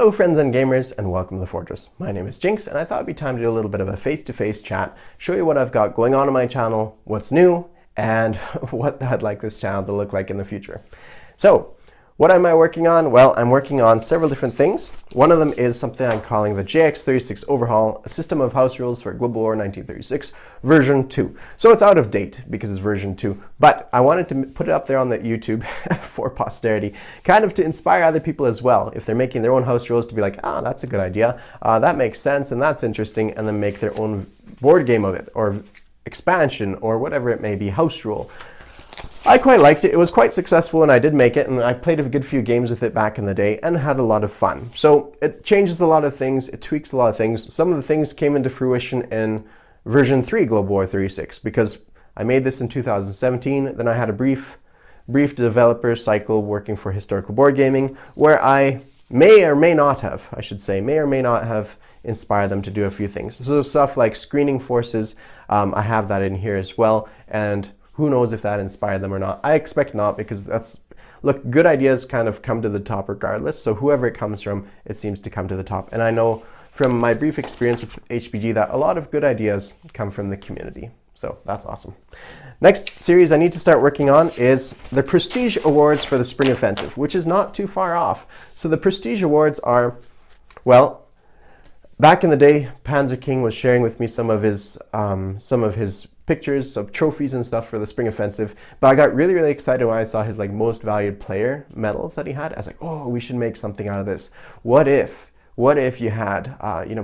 Hello friends and gamers, and welcome to the Fortress. My name is Jinx, and I thought it'd be time to do a little bit of a face-to-face chat, show you what I've got going on my channel, what's new, and what I'd like this channel to look like in the future. So, what am I working on? Well, I'm working on several different things. One of them is something I'm calling the JX36 Overhaul, a system of house rules for Global War 1936, version 2. So it's out of date because it's version 2, but I wanted to put it up there on the YouTube for posterity, kind of to inspire other people as well. If they're making their own house rules, to be like, ah, that's a good idea, that makes sense, and that's interesting, and then make their own board game of it, or expansion, or whatever it may be, house rule. I quite liked it. It was quite successful, and I did make it, and I played a good few games with it back in the day and had a lot of fun. So it changes a lot of things, it tweaks a lot of things. Some of the things came into fruition in version 3 Global War 36, because I made this in 2017, then I had a brief developer cycle working for Historical Board Gaming, where I may or may not have inspired them to do a few things. So stuff like screening forces, I have that in here as well, and who knows if that inspired them or not. I expect not, because look, good ideas kind of come to the top regardless, so whoever it comes from, it seems to come to the top. And I know from my brief experience with HBG that a lot of good ideas come from the community, so that's awesome. Next series I need to start working on is the Prestige Awards for the Spring Offensive, which is not too far off. So the Prestige Awards are, well, back in the day, Panzer King was sharing with me some of his pictures of trophies and stuff for the Spring Offensive, but I got really excited when I saw his most valued player medals that he had. I was like, oh, we should make something out of this. What if you had,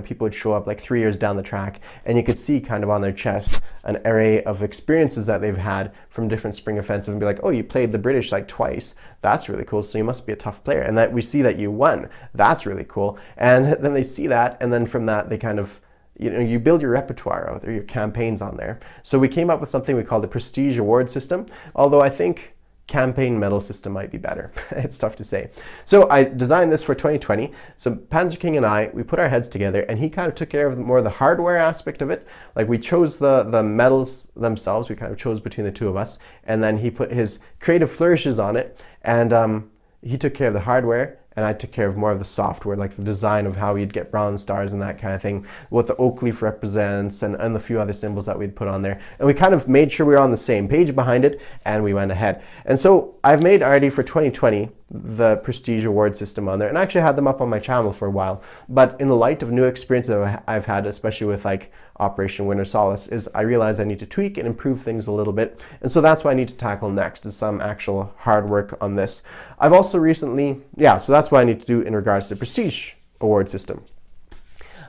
people would show up like 3 years down the track, and you could see kind of on their chest an array of experiences that they've had from different Spring Offensive, and be like, oh, you played the British like twice. That's really cool, so you must be a tough player. And that we see that you won. That's really cool. And then they see that, and then from that they kind of, you build your repertoire out there, your campaigns on there. So we came up with something we call the Prestige Award System, although I think campaign medal system might be better. It's tough to say. So I designed this for 2020. So Panzer King and we put our heads together, and he kind of took care of more of the hardware aspect of it. Like, we chose the medals themselves, we kind of chose between the two of us, and then he put his creative flourishes on it, and he took care of the hardware, and I took care of more of the software, like the design of how you'd get bronze stars and that kind of thing, what the oak leaf represents, and a few other symbols that we'd put on there. And we kind of made sure we were on the same page behind it, and we went ahead. And so I've made already for 2020 the Prestige Award system on there, and I actually had them up on my channel for a while. But in the light of new experiences that I've had, especially with like Operation Winter Solace, is I realized I need to tweak and improve things a little bit. And so that's what I need to tackle next, is some actual hard work on this. I've also recently, so that's what I need to do in regards to the Prestige Award system.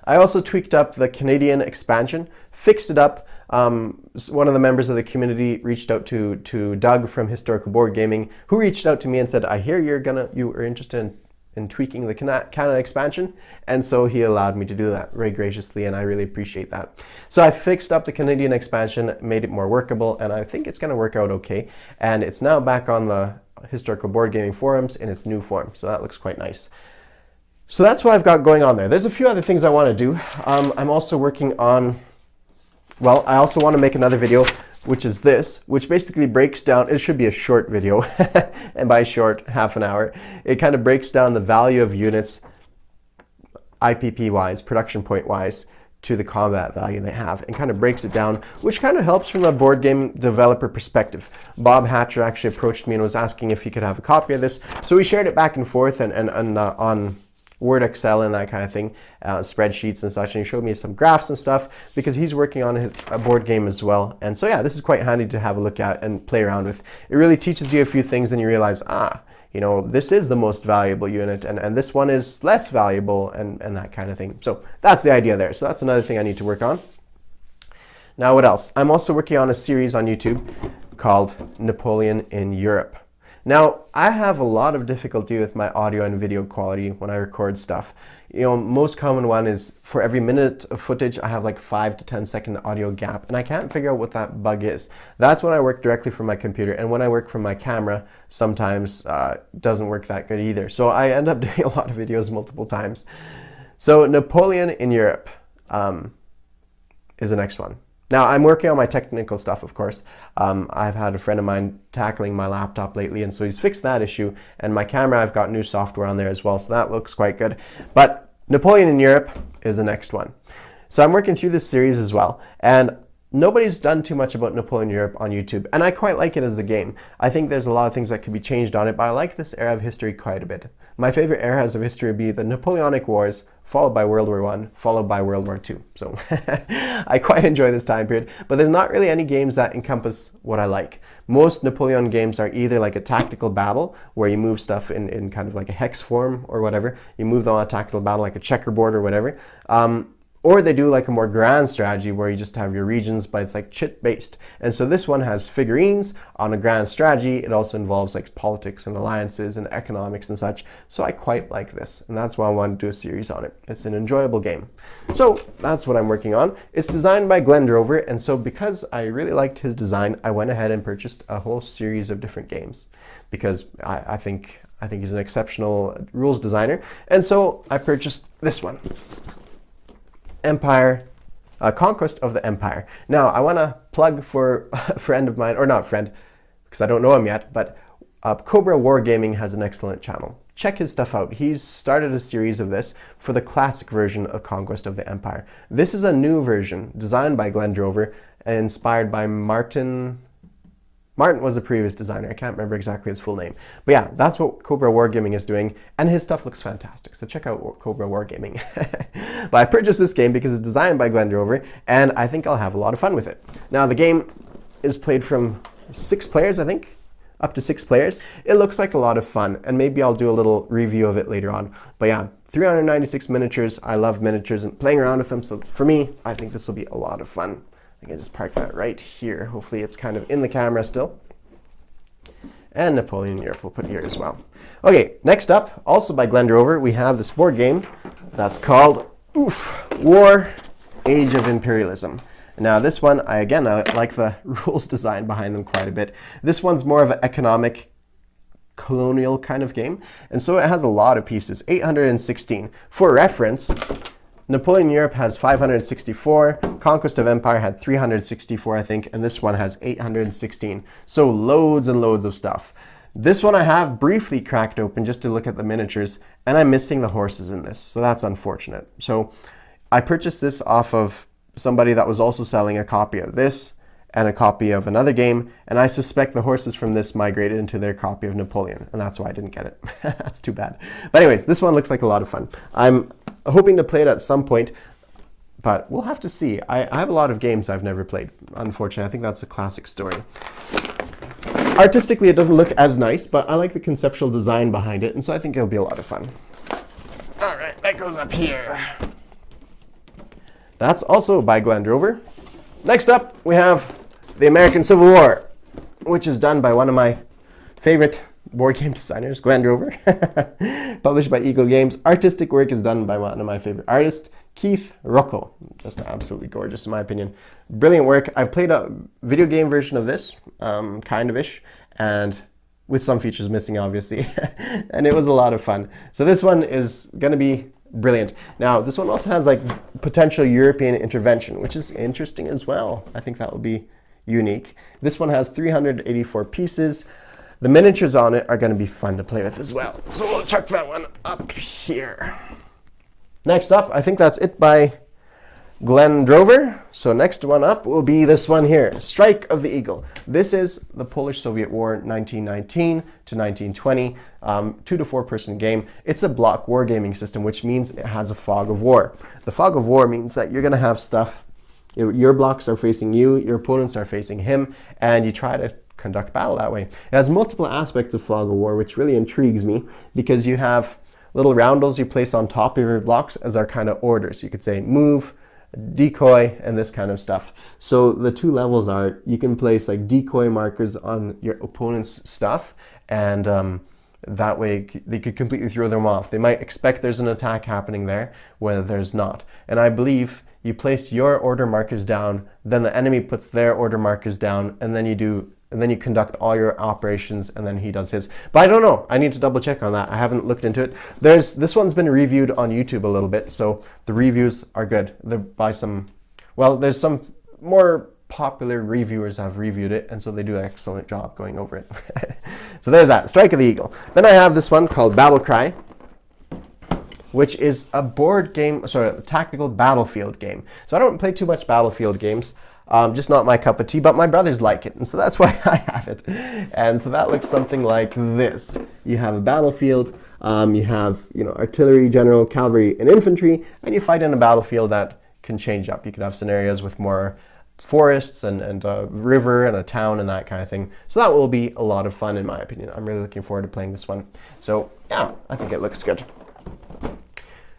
I also tweaked up the Canadian expansion, fixed it up. One of the members of the community reached out to Doug from Historical Board Gaming, who reached out to me and said, I hear you are interested in tweaking the Canada expansion, and so he allowed me to do that very graciously, and I really appreciate that. So I fixed up the Canadian expansion, made it more workable, and I think it's going to work out okay. And it's now back on the Historical Board Gaming forums in its new form, so that looks quite nice. So that's what I've got going on there. There's a few other things I want to do. I'm also working on, I also want to make another video, which is this, which basically breaks down, it should be a short video, and by short, half an hour. It kind of breaks down the value of units, IPP-wise, production point-wise, to the combat value they have, and kind of breaks it down, which kind of helps from a board game developer perspective. Bob Hatcher actually approached me and was asking if he could have a copy of this, so we shared it back and forth and on Word, Excel, and that kind of thing, spreadsheets and such, and he showed me some graphs and stuff, because he's working on a board game as well. And so this is quite handy to have a look at and play around with. It really teaches you a few things, and you realize, this is the most valuable unit, and this one is less valuable, and that kind of thing. So that's the idea there. So that's another thing I need to work on. Now, what else? I'm also working on a series on YouTube called Napoleon in Europe. Now, I have a lot of difficulty with my audio and video quality when I record stuff. Most common one is for every minute of footage, I have like 5 to 10 second audio gap, and I can't figure out what that bug is. That's when I work directly from my computer, and when I work from my camera, sometimes doesn't work that good either. So I end up doing a lot of videos multiple times. So Napoleon in Europe is the next one. Now, I'm working on my technical stuff, of course. I've had a friend of mine tackling my laptop lately, and so he's fixed that issue. And my camera, I've got new software on there as well, so that looks quite good. But Napoleon in Europe is the next one. So I'm working through this series as well. And nobody's done too much about Napoleon in Europe on YouTube, and I quite like it as a game. I think there's a lot of things that could be changed on it, but I like this era of history quite a bit. My favorite eras of history would be the Napoleonic Wars, followed by World War I, followed by World War II. So I quite enjoy this time period, but there's not really any games that encompass what I like. Most Napoleon games are either like a tactical battle, where you move stuff in kind of like a hex form or whatever. You move them on a tactical battle like a checkerboard or whatever. Or they do like a more grand strategy where you just have your regions, but it's like chit based. And so this one has figurines on a grand strategy. It also involves like politics and alliances and economics and such. So I quite like this, and that's why I want to do a series on it. It's an enjoyable game. So that's what I'm working on. It's designed by Glenn Drover, and so because I really liked his design, I went ahead and purchased a whole series of different games because I think he's an exceptional rules designer. And so I purchased this one. Empire, Conquest of the Empire. Now, I want to plug for a friend of mine, or not friend, because I don't know him yet, but Cobra Wargaming has an excellent channel. Check his stuff out. He's started a series of this for the classic version of Conquest of the Empire. This is a new version designed by Glenn Drover and inspired by Martin was the previous designer. I can't remember exactly his full name. But yeah, that's what Cobra Wargaming is doing, and his stuff looks fantastic. So check out Cobra Wargaming. But I purchased this game because it's designed by Glenn Drover, and I think I'll have a lot of fun with it. Now, the game is played from 6 players, I think, up to 6 players. It looks like a lot of fun, and maybe I'll do a little review of it later on. But yeah, 396 miniatures. I love miniatures and playing around with them, so for me, I think this will be a lot of fun. I can just park that right here. Hopefully it's kind of in the camera still. And Napoleon in Europe we'll put here as well. Okay, next up, also by Glenn Drover, we have this board game that's called War, Age of Imperialism. Now this one, I like the rules design behind them quite a bit. This one's more of an economic colonial kind of game, and so it has a lot of pieces, 816. For reference, Napoleon in Europe has 564, Conquest of Empire had 364, I think, and this one has 816. So loads and loads of stuff. This one I have briefly cracked open just to look at the miniatures, and I'm missing the horses in this, so that's unfortunate. So I purchased this off of somebody that was also selling a copy of this and a copy of another game, and I suspect the horses from this migrated into their copy of Napoleon, and that's why I didn't get it. That's too bad. But anyways, this one looks like a lot of fun. I'm hoping to play it at some point, but we'll have to see. I have a lot of games I've never played, unfortunately. I think that's a classic story. Artistically, it doesn't look as nice, but I like the conceptual design behind it, and so I think it'll be a lot of fun. All right, that goes up here. That's also by Glenn Drover. Next up, we have the American Civil War, which is done by one of my favorite board game designers, Glenn Drover. Published by Eagle Games. Artistic work is done by one of my favorite artists, Keith Rocco. Just absolutely gorgeous in my opinion. Brilliant work. I've played a video game version of this, kind of-ish, and with some features missing obviously, and it was a lot of fun. So this one is going to be brilliant. Now this one also has like potential European intervention, which is interesting as well. I think that will be unique. This one has 384 pieces. The miniatures on it are going to be fun to play with as well. So we'll chuck that one up here. Next up, I think that's it by Glenn Drover. So next one up will be this one here, Strike of the Eagle. This is the Polish-Soviet War 1919 to 1920, 2 to 4 person game. It's a block wargaming system, which means it has a fog of war. The fog of war means that you're going to have stuff, your blocks are facing you, your opponents are facing him, and you try to conduct battle that way. It has multiple aspects of fog of war, which really intrigues me, because you have little roundels you place on top of your blocks as our kind of orders. You could say move, decoy, and this kind of stuff. So the 2 levels are, you can place like decoy markers on your opponent's stuff, and that way they could completely throw them off. They might expect there's an attack happening there when there's not. And I believe you place your order markers down, then the enemy puts their order markers down, and then you conduct all your operations, and then he does his. But I don't know. I need to double check on that. I haven't looked into it. This one's been reviewed on YouTube a little bit, so the reviews are good. They're by some, well, there's some more popular reviewers have reviewed it, and so they do an excellent job going over it. So there's that, Strike of the Eagle. Then I have this one called Battlecry, which is a board game, sorry, a tactical battlefield game. So I don't play too much battlefield games, just not my cup of tea, but my brothers like it, and so that's why I have it. And so that looks something like this. You have a battlefield, you have, artillery, general, cavalry, and infantry, and you fight in a battlefield that can change up. You could have scenarios with more forests and a river and a town and that kind of thing. So that will be a lot of fun in my opinion. I'm really looking forward to playing this one. So yeah, I think it looks good.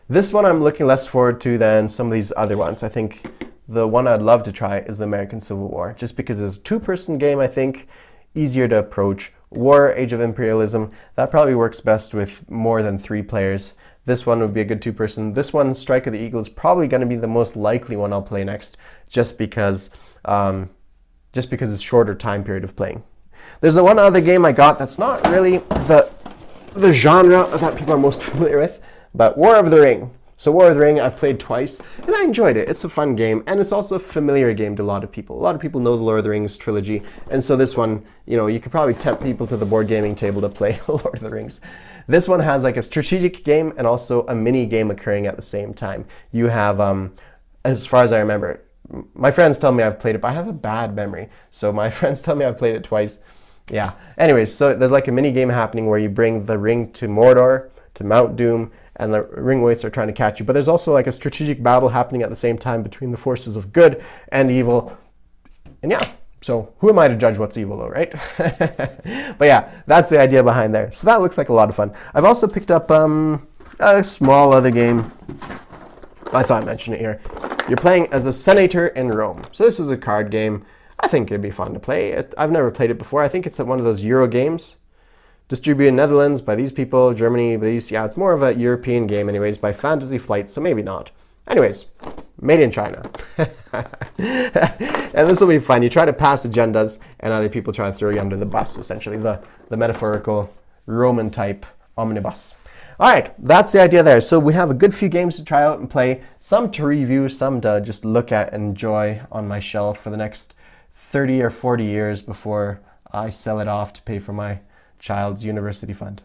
This one I'm looking less forward to than some of these other ones. I think the one I'd love to try is the American Civil War, just because it's a two-person game, I think, easier to approach. War, Age of Imperialism, that probably works best with more than 3 players. This one would be a good two-person. This one, Strike of the Eagle, is probably going to be the most likely one I'll play next, just because it's shorter time period of playing. There's the one other game I got that's not really the genre that people are most familiar with, but War of the Ring. So War of the Ring I've played twice, and I enjoyed it. It's a fun game, and it's also a familiar game to a lot of people. A lot of people know the Lord of the Rings trilogy, and so this one, you could probably tempt people to the board gaming table to play Lord of the Rings. This one has like a strategic game and also a mini game occurring at the same time. You have, as far as I remember, my friends tell me I've played it, but I have a bad memory. So my friends tell me I've played it twice. Yeah. Anyways, so there's like a mini game happening where you bring the ring to Mordor, to Mount Doom, and the ring weights are trying to catch you. But there's also like a strategic battle happening at the same time between the forces of good and evil. And yeah, so who am I to judge what's evil though, right? But yeah, that's the idea behind there. So that looks like a lot of fun. I've also picked up a small other game. I thought I'd mention it here. You're playing as a senator in Rome. So this is a card game. I think it'd be fun to play. I've never played it before. I think it's one of those Euro games. Distributed in Netherlands by these people, Germany by these, yeah, it's more of a European game anyways, by Fantasy Flight, so maybe not. Anyways, made in China. And this will be fun. You try to pass agendas, and other people try to throw you under the bus, essentially, the metaphorical Roman type omnibus. All right, that's the idea there. So we have a good few games to try out and play, some to review, some to just look at and enjoy on my shelf for the next 30 or 40 years before I sell it off to pay for my child's university fund.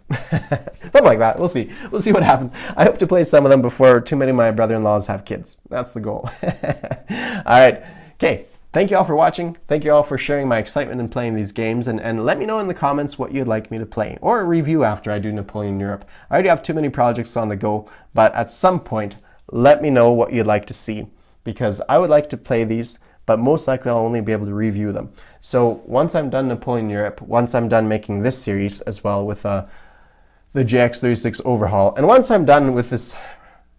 Something like that. We'll see. We'll see what happens. I hope to play some of them before too many of my brother-in-laws have kids. That's the goal. All right. Okay. Thank you all for watching. Thank you all for sharing my excitement in playing these games. And let me know in the comments what you'd like me to play or review after I do Napoleon Europe. I already have too many projects on the go, but at some point, let me know what you'd like to see, because I would like to play these, but most likely I'll only be able to review them. So once I'm done Napoleon Europe, once I'm done making this series as well with the JX36 overhaul, and once I'm done with this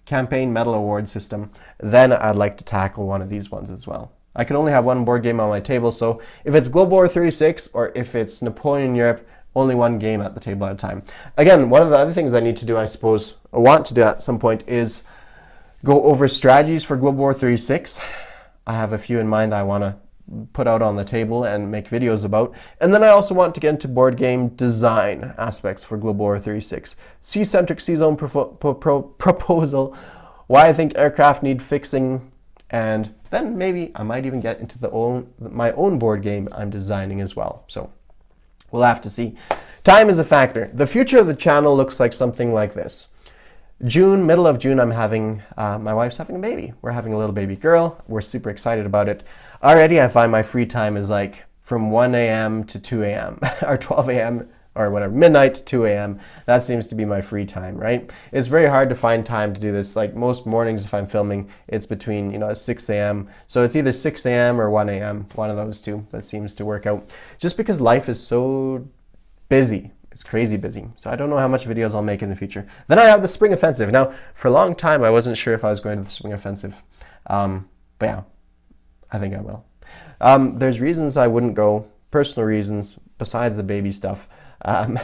campaign medal award system, then I'd like to tackle one of these ones as well. I can only have one board game on my table, so if it's Global War 36 or if it's Napoleon Europe, only one game at the table at a time. Again, one of the other things I need to do, I suppose, or want to do at some point, is go over strategies for Global War 36. I have a few in mind that I want to put out on the table and make videos about. And then I also want to get into board game design aspects for Global War 36. Sea-centric C-zone proposal, why I think aircraft need fixing, and then maybe I might even get into my own board game I'm designing as well. So we'll have to see. Time is a factor. The future of the channel looks like something like this. June, middle of June, I'm having, my wife's having a baby. We're having a little baby girl. We're super excited about it. Already I find my free time is like from 1 a.m. to 2 a.m. or 12 a.m. or whatever, midnight to 2 a.m. That seems to be my free time, right? It's very hard to find time to do this. Like most mornings if I'm filming, it's between, 6 a.m. So it's either 6 a.m. or 1 a.m., one of those two. That seems to work out. Just because life is so busy. It's crazy busy. So I don't know how much videos I'll make in the future. Then I have the Spring Offensive. Now, for a long time, I wasn't sure if I was going to the Spring Offensive. But yeah, I think I will. There's reasons I wouldn't go, personal reasons, besides the baby stuff. But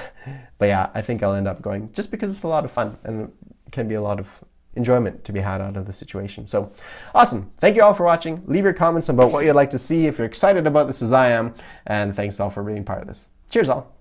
yeah, I think I'll end up going just because it's a lot of fun and it can be a lot of enjoyment to be had out of the situation. So awesome. Thank you all for watching. Leave your comments about what you'd like to see if you're excited about this as I am. And thanks all for being part of this. Cheers all.